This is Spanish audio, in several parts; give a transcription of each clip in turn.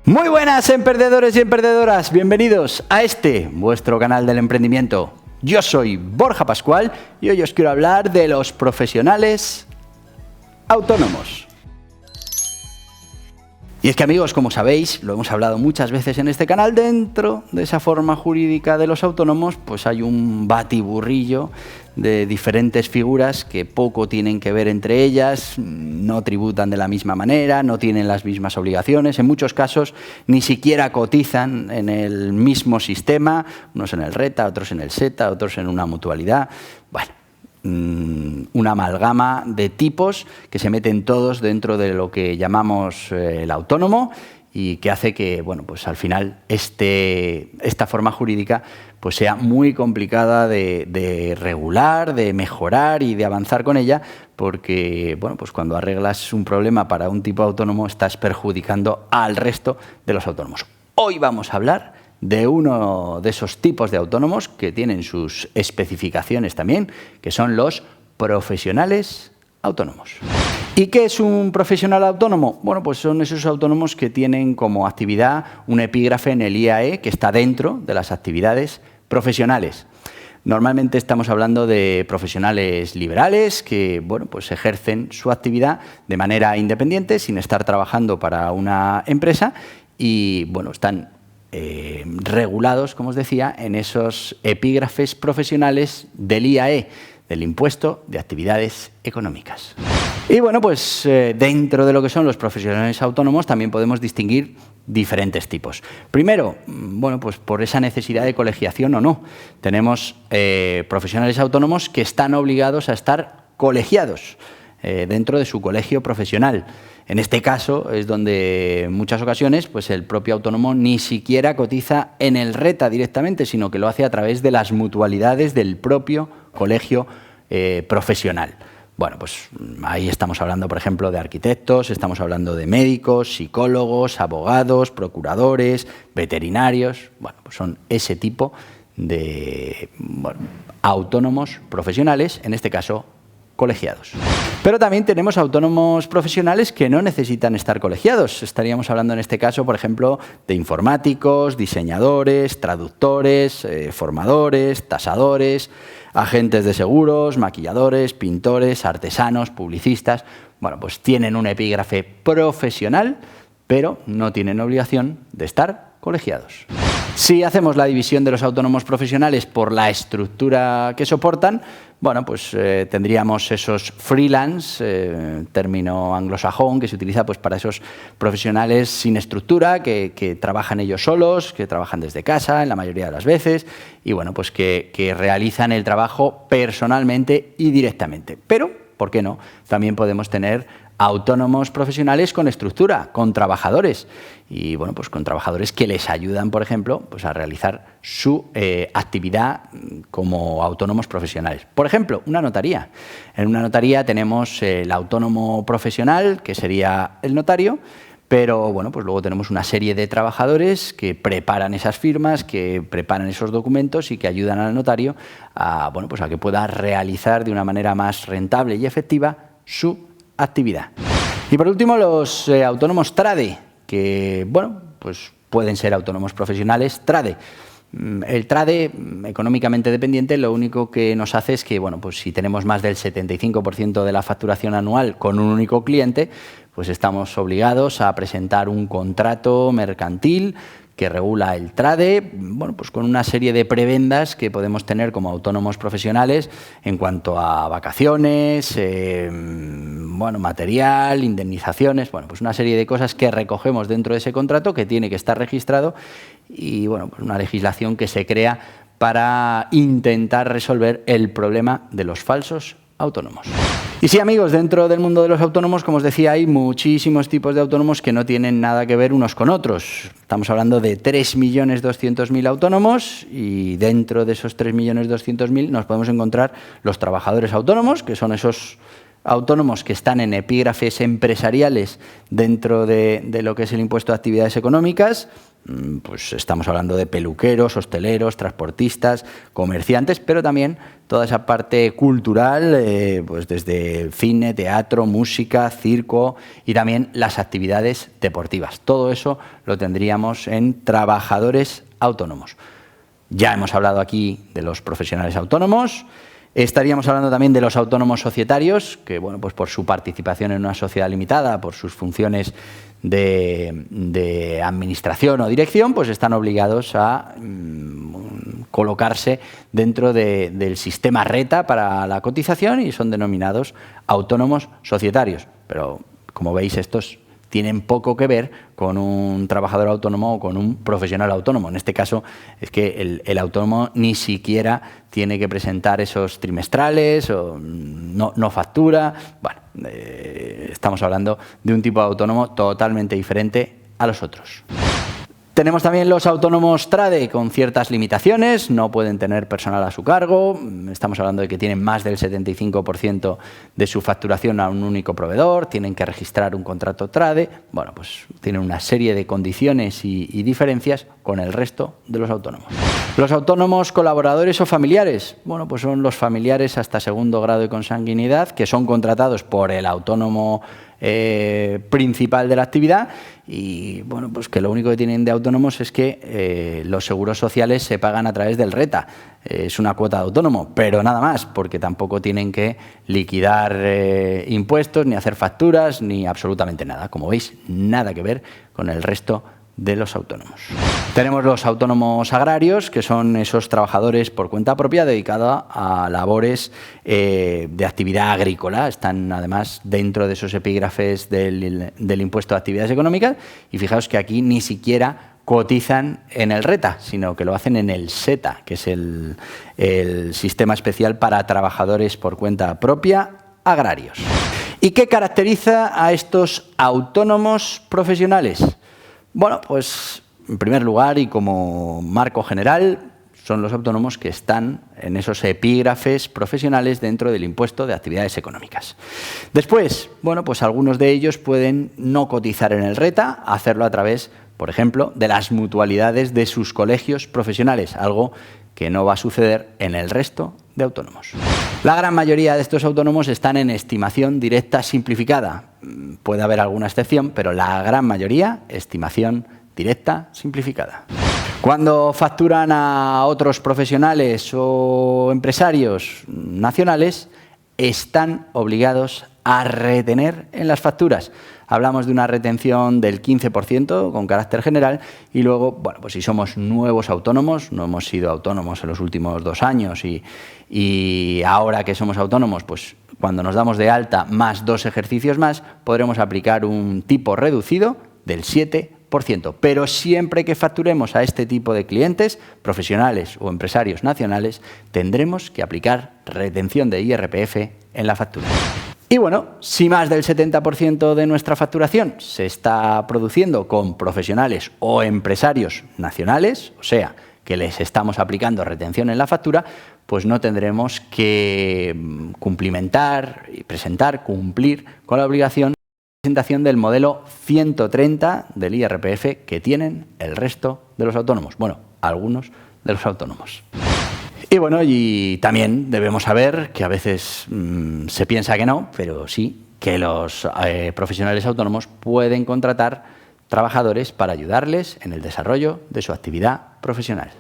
Muy buenas, emprendedores y emprendedoras. Bienvenidos a vuestro canal del emprendimiento. Yo soy Borja Pascual y hoy os quiero hablar de los profesionales autónomos. Y es que, amigos, como sabéis, lo hemos hablado muchas veces en este canal, dentro de esa forma jurídica de los autónomos, pues hay un batiburrillo de diferentes figuras que poco tienen que ver entre ellas, no tributan de la misma manera, no tienen las mismas obligaciones, en muchos casos ni siquiera cotizan en el mismo sistema, unos en el RETA, otros en el SETA, otros en una mutualidad. Bueno, una amalgama de tipos que se meten todos dentro de lo que llamamos el autónomo y que hace que, bueno, pues al final esta forma jurídica pues sea muy complicada de regular, de mejorar y de avanzar con ella, porque, bueno, pues cuando arreglas un problema para un tipo autónomo estás perjudicando al resto de los autónomos. Hoy vamos a hablar de uno de esos tipos de autónomos que tienen sus especificaciones también, que son los profesionales autónomos. ¿Y qué es un profesional autónomo? Bueno, pues son esos autónomos que tienen como actividad un epígrafe en el IAE que está dentro de las actividades profesionales. Normalmente estamos hablando de profesionales liberales que, bueno, pues ejercen su actividad de manera independiente, sin estar trabajando para una empresa y, bueno, están regulados, como os decía, en esos epígrafes profesionales del IAE, del Impuesto de Actividades Económicas. Y bueno, pues dentro de lo que son los profesionales autónomos también podemos distinguir diferentes tipos. Primero, bueno, pues por esa necesidad de colegiación o no. Tenemos profesionales autónomos que están obligados a estar colegiados dentro de su colegio profesional. En este caso es donde en muchas ocasiones pues el propio autónomo ni siquiera cotiza en el RETA directamente, sino que lo hace a través de las mutualidades del propio colegio profesional. Bueno, pues ahí estamos hablando, por ejemplo, de arquitectos, estamos hablando de médicos, psicólogos, abogados, procuradores, veterinarios. Bueno, pues son ese tipo de autónomos profesionales, en este caso colegiados. Pero también tenemos autónomos profesionales que no necesitan estar colegiados. Estaríamos hablando en este caso, por ejemplo, de informáticos, diseñadores, traductores, formadores, tasadores, agentes de seguros, maquilladores, pintores, artesanos, publicistas. Bueno, pues tienen un epígrafe profesional, pero no tienen obligación de estar colegiados. Si hacemos la división de los autónomos profesionales por la estructura que soportan, bueno, pues tendríamos esos freelance, término anglosajón que se utiliza pues para esos profesionales sin estructura, que trabajan ellos solos, que trabajan desde casa en la mayoría de las veces y bueno, pues que realizan el trabajo personalmente y directamente. Pero, ¿por qué no? También podemos tener autónomos profesionales con estructura, con trabajadores y bueno, pues con trabajadores que les ayudan, por ejemplo, pues a realizar su actividad como autónomos profesionales. Por ejemplo, una notaría. En una notaría tenemos el autónomo profesional, que sería el notario, pero bueno, pues luego tenemos una serie de trabajadores que preparan esas firmas, que preparan esos documentos y que ayudan al notario a, bueno, pues a que pueda realizar de una manera más rentable y efectiva su actividad. Y por último, los autónomos TRADE, que bueno, pues pueden ser autónomos profesionales TRADE. El TRADE, económicamente dependiente, lo único que nos hace es que, bueno, pues si tenemos más del 75% de la facturación anual con un único cliente, pues estamos obligados a presentar un contrato mercantil que regula el TRADE, bueno, pues con una serie de prebendas que podemos tener como autónomos profesionales en cuanto a vacaciones, bueno, material, indemnizaciones, bueno, pues una serie de cosas que recogemos dentro de ese contrato que tiene que estar registrado y, bueno, pues una legislación que se crea para intentar resolver el problema de los falsos autónomos. Y sí, amigos, dentro del mundo de los autónomos, como os decía, hay muchísimos tipos de autónomos que no tienen nada que ver unos con otros. Estamos hablando de 3.200.000 autónomos y dentro de esos 3.200.000 nos podemos encontrar los trabajadores autónomos, que son esos autónomos que están en epígrafes empresariales dentro de lo que es el impuesto de actividades económicas, pues estamos hablando de peluqueros, hosteleros, transportistas, comerciantes, pero también toda esa parte cultural, pues desde cine, teatro, música, circo y también las actividades deportivas. Todo eso lo tendríamos en trabajadores autónomos. Ya hemos hablado aquí de los profesionales autónomos. Estaríamos hablando también de los autónomos societarios, que bueno, pues por su participación en una sociedad limitada, por sus funciones de administración o dirección, pues están obligados a colocarse dentro del sistema RETA para la cotización y son denominados autónomos societarios. Pero, como veis, estos tienen poco que ver con un trabajador autónomo o con un profesional autónomo. En este caso es que el autónomo ni siquiera tiene que presentar esos trimestrales o no factura. Bueno, estamos hablando de un tipo de autónomo totalmente diferente a los otros. Tenemos también los autónomos TRADE con ciertas limitaciones, no pueden tener personal a su cargo, estamos hablando de que tienen más del 75% de su facturación a un único proveedor, tienen que registrar un contrato TRADE, bueno, pues tienen una serie de condiciones y diferencias con el resto de los autónomos. Los autónomos colaboradores o familiares, bueno, pues son los familiares hasta segundo grado de consanguinidad que son contratados por el autónomo principal de la actividad y bueno, pues que lo único que tienen de autónomos es que los seguros sociales se pagan a través del RETA. Es una cuota de autónomo, pero nada más, porque tampoco tienen que liquidar impuestos, ni hacer facturas, ni absolutamente nada. Como veis, nada que ver con el resto de los autónomos. Tenemos los autónomos agrarios, que son esos trabajadores por cuenta propia dedicados a labores de actividad agrícola. Están además dentro de esos epígrafes del impuesto de actividades económicas y fijaos que aquí ni siquiera cotizan en el RETA, sino que lo hacen en el SETA, que es el sistema especial para trabajadores por cuenta propia agrarios. ¿Y qué caracteriza a estos autónomos profesionales? Bueno, pues en primer lugar y como marco general son los autónomos que están en esos epígrafes profesionales dentro del impuesto de actividades económicas. Después, bueno, pues algunos de ellos pueden no cotizar en el RETA, hacerlo a través, por ejemplo, de las mutualidades de sus colegios profesionales, algo que no va a suceder en el resto de autónomos. La gran mayoría de estos autónomos están en estimación directa simplificada. Puede haber alguna excepción, pero la gran mayoría, estimación directa simplificada. Cuando facturan a otros profesionales o empresarios nacionales, están obligados a retener en las facturas. Hablamos de una retención del 15% con carácter general y luego, bueno, pues si somos nuevos autónomos, no hemos sido autónomos en los últimos 2 años y ahora que somos autónomos, pues cuando nos damos de alta más 2 ejercicios más, podremos aplicar un tipo reducido del 7%. Pero siempre que facturemos a este tipo de clientes, profesionales o empresarios nacionales, tendremos que aplicar retención de IRPF en la factura. Y bueno, si más del 70% de nuestra facturación se está produciendo con profesionales o empresarios nacionales, o sea, que les estamos aplicando retención en la factura, pues no tendremos que cumplimentar y cumplir con la obligación de presentación del modelo 130 del IRPF que tienen el resto de los autónomos. Bueno, algunos de los autónomos. Y bueno, y también debemos saber que a veces se piensa que no, pero sí, que los profesionales autónomos pueden contratar trabajadores para ayudarles en el desarrollo de su actividad profesional.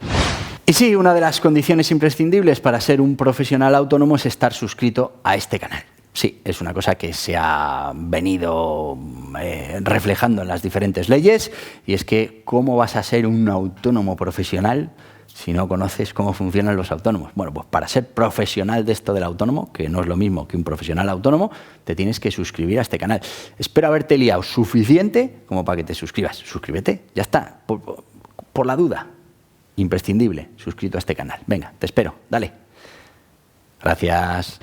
Y sí, una de las condiciones imprescindibles para ser un profesional autónomo es estar suscrito a este canal. Sí, es una cosa que se ha venido reflejando en las diferentes leyes y es que ¿cómo vas a ser un autónomo profesional si no conoces cómo funcionan los autónomos? Bueno, pues para ser profesional de esto del autónomo, que no es lo mismo que un profesional autónomo, te tienes que suscribir a este canal. Espero haberte liado suficiente como para que te suscribas. Suscríbete, ya está, por la duda. Imprescindible, suscrito a este canal. Venga, te espero, dale. Gracias.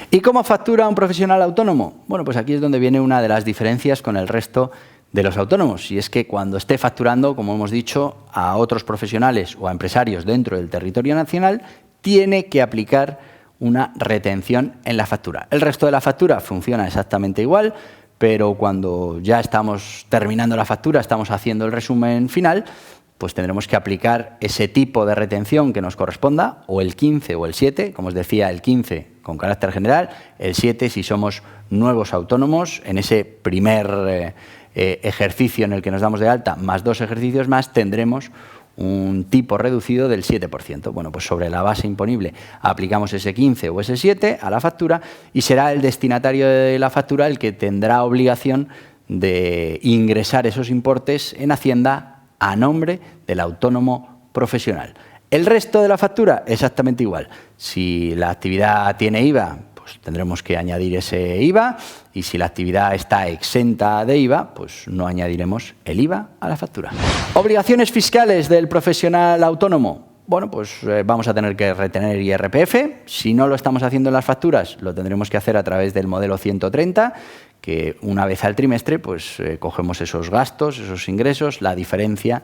¿Y cómo factura un profesional autónomo? Bueno, pues aquí es donde viene una de las diferencias con el resto de los autónomos, y es que cuando esté facturando, como hemos dicho, a otros profesionales o a empresarios dentro del territorio nacional, tiene que aplicar una retención en la factura. El resto de la factura funciona exactamente igual, pero cuando ya estamos terminando la factura, estamos haciendo el resumen final, pues tendremos que aplicar ese tipo de retención que nos corresponda, o el 15 o el 7, como os decía, el 15 con carácter general, el 7 si somos nuevos autónomos, en ese primer ejercicio en el que nos damos de alta, más 2 ejercicios más, tendremos un tipo reducido del 7%. Bueno, pues sobre la base imponible aplicamos ese 15 o ese 7 a la factura y será el destinatario de la factura el que tendrá obligación de ingresar esos importes en Hacienda a nombre del autónomo profesional. El resto de la factura, exactamente igual. Si la actividad tiene IVA, pues tendremos que añadir ese IVA, y si la actividad está exenta de IVA, pues no añadiremos el IVA a la factura. Obligaciones fiscales del profesional autónomo. Bueno, pues vamos a tener que retener IRPF. Si no lo estamos haciendo en las facturas, lo tendremos que hacer a través del modelo 130, que una vez al trimestre pues cogemos esos gastos, esos ingresos, la diferencia,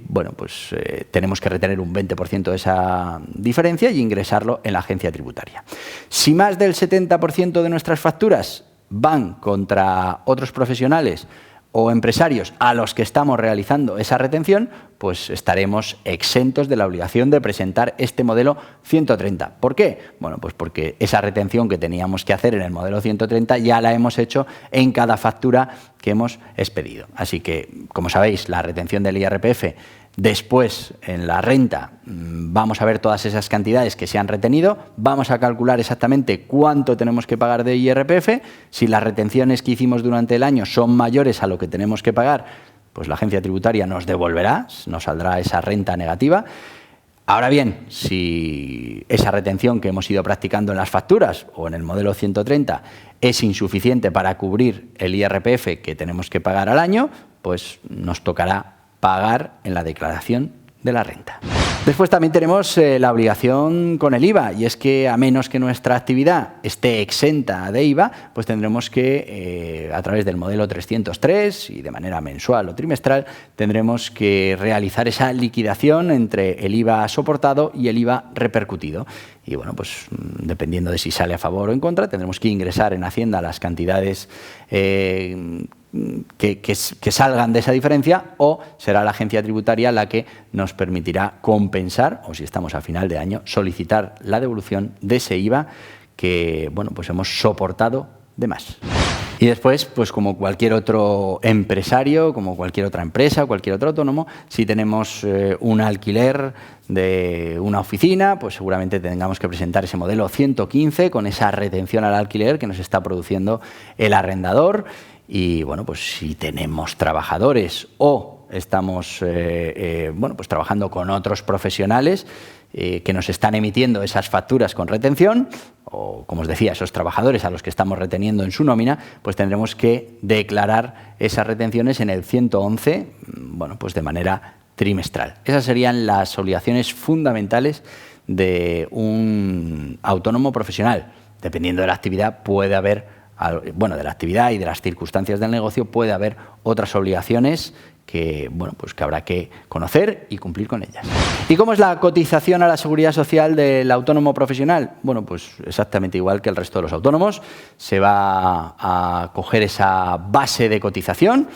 bueno, pues tenemos que retener un 20% de esa diferencia y ingresarlo en la agencia tributaria. Si más del 70% de nuestras facturas van contra otros profesionales o empresarios a los que estamos realizando esa retención, pues estaremos exentos de la obligación de presentar este modelo 130. ¿Por qué? Bueno, pues porque esa retención que teníamos que hacer en el modelo 130 ya la hemos hecho en cada factura que hemos expedido. Así que, como sabéis, la retención del IRPF, después en la renta vamos a ver todas esas cantidades que se han retenido, vamos a calcular exactamente cuánto tenemos que pagar de IRPF. Si las retenciones que hicimos durante el año son mayores a lo que tenemos que pagar, pues la agencia tributaria nos devolverá, nos saldrá esa renta negativa. Ahora bien, si esa retención que hemos ido practicando en las facturas o en el modelo 130 es insuficiente para cubrir el IRPF que tenemos que pagar al año, pues nos tocará pagar en la declaración de la renta. Después también tenemos la obligación con el IVA, y es que a menos que nuestra actividad esté exenta de IVA, pues tendremos que, a través del modelo 303 y de manera mensual o trimestral, tendremos que realizar esa liquidación entre el IVA soportado y el IVA repercutido. Y bueno, pues dependiendo de si sale a favor o en contra, tendremos que ingresar en Hacienda las cantidades que salgan de esa diferencia, o será la agencia tributaria la que nos permitirá compensar, o si estamos a final de año, solicitar la devolución de ese IVA que, bueno, pues hemos soportado de más. Y después, pues como cualquier otro empresario, como cualquier otra empresa, cualquier otro autónomo, si tenemos un alquiler de una oficina, pues seguramente tengamos que presentar ese modelo 115 con esa retención al alquiler que nos está produciendo el arrendador. Y bueno, pues si tenemos trabajadores o estamos bueno, pues trabajando con otros profesionales que nos están emitiendo esas facturas con retención, o como os decía, esos trabajadores a los que estamos reteniendo en su nómina, pues tendremos que declarar esas retenciones en el 111, bueno, pues de manera trimestral. Esas serían las obligaciones fundamentales de un autónomo profesional. Dependiendo de la actividad puede haber, bueno, de la actividad y de las circunstancias del negocio, puede haber otras obligaciones que, bueno, pues que habrá que conocer y cumplir con ellas. ¿Y cómo es la cotización a la Seguridad Social del autónomo profesional? Bueno, pues exactamente igual que el resto de los autónomos. Se va a coger esa base de cotización,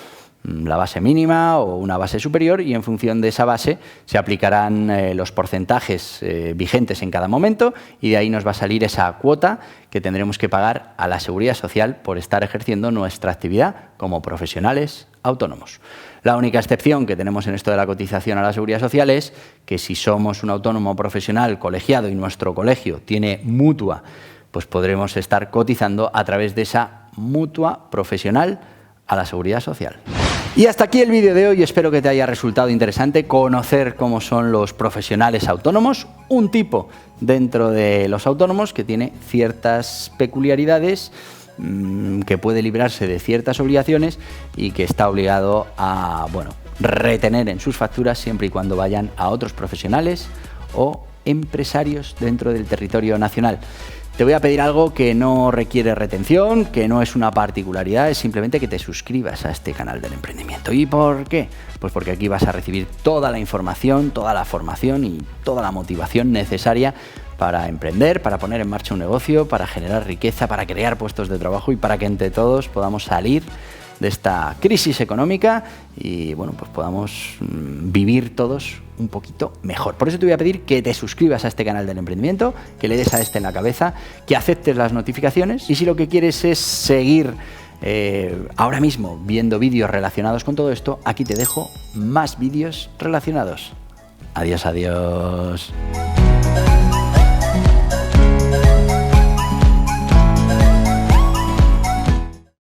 la base mínima o una base superior, y en función de esa base se aplicarán los porcentajes vigentes en cada momento, y de ahí nos va a salir esa cuota que tendremos que pagar a la Seguridad Social por estar ejerciendo nuestra actividad como profesionales autónomos. La única excepción que tenemos en esto de la cotización a la Seguridad Social es que si somos un autónomo profesional colegiado y nuestro colegio tiene mutua, pues podremos estar cotizando a través de esa mutua profesional a la Seguridad Social. Y hasta aquí el vídeo de hoy. Espero que te haya resultado interesante conocer cómo son los profesionales autónomos, un tipo dentro de los autónomos que tiene ciertas peculiaridades, que puede librarse de ciertas obligaciones y que está obligado a, bueno, retener en sus facturas siempre y cuando vayan a otros profesionales o empresarios dentro del territorio nacional. Te voy a pedir algo que no requiere retención, que no es una particularidad, es simplemente que te suscribas a este canal del emprendimiento. ¿Y por qué? Pues porque aquí vas a recibir toda la información, toda la formación y toda la motivación necesaria para emprender, para poner en marcha un negocio, para generar riqueza, para crear puestos de trabajo y para que entre todos podamos salir de esta crisis económica y bueno, pues podamos vivir todos un poquito mejor. Por eso te voy a pedir que te suscribas a este canal del emprendimiento, que le des a este en la cabeza, que aceptes las notificaciones y si lo que quieres es seguir ahora mismo viendo vídeos relacionados con todo esto, aquí te dejo más vídeos relacionados. Adiós, adiós.